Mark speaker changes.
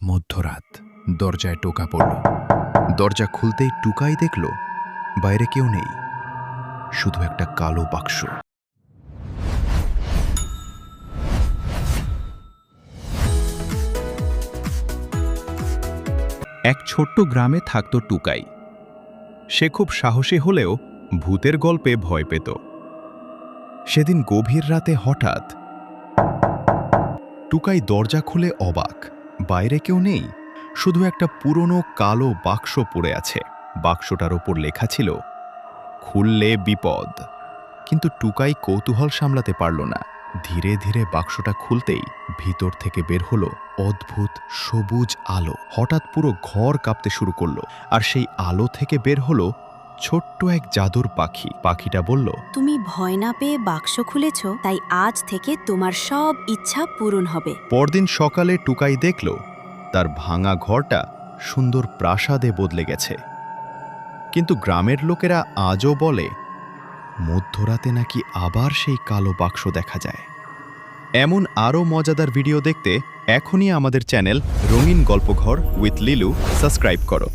Speaker 1: মধ্যরাত। দরজায় টোকা পড়ল। দরজা খুলতেই টুকাই দেখল বাইরে কেউ নেই, শুধু একটা কালো বাক্স। এক ছোট্ট গ্রামে থাকত টুকাই। সে খুব সাহসী হলেও ভূতের গল্পে ভয় পেত। সেদিন গভীর রাতে হঠাৎ টুকাই দরজা খুলে অবাক। বাইরে কেউ নেই, শুধু একটা পুরনো কালো বাক্স পড়ে আছে। বাক্সটার ওপর লেখা ছিল, খুললে বিপদ। কিন্তু টুকাই কৌতূহল সামলাতে পারল না। ধীরে ধীরে বাক্সটা খুলতেই ভিতর থেকে বের হলো অদ্ভুত সবুজ আলো। হঠাৎ পুরো ঘর কাঁপতে শুরু করলো, আর সেই আলো থেকে বের হলো ছোট্ট এক জাদুর পাখি। পাখিটা বলল,
Speaker 2: তুমি ভয় না পেয়ে বাক্স খুলেছ, তাই আজ থেকে তোমার সব ইচ্ছা পূরণ হবে।
Speaker 1: পরদিন সকালে টুকাই দেখল তার ভাঙা ঘরটা সুন্দর প্রাসাদে বদলে গেছে। কিন্তু গ্রামের লোকেরা আজও বলে, মধ্যরাতে নাকি আবার সেই কালো বাক্স দেখা যায়। এমন আরও মজাদার ভিডিও দেখতে এখনই আমাদের চ্যানেল রঙিন গল্পঘর উইথ লিলু সাবস্ক্রাইব করো।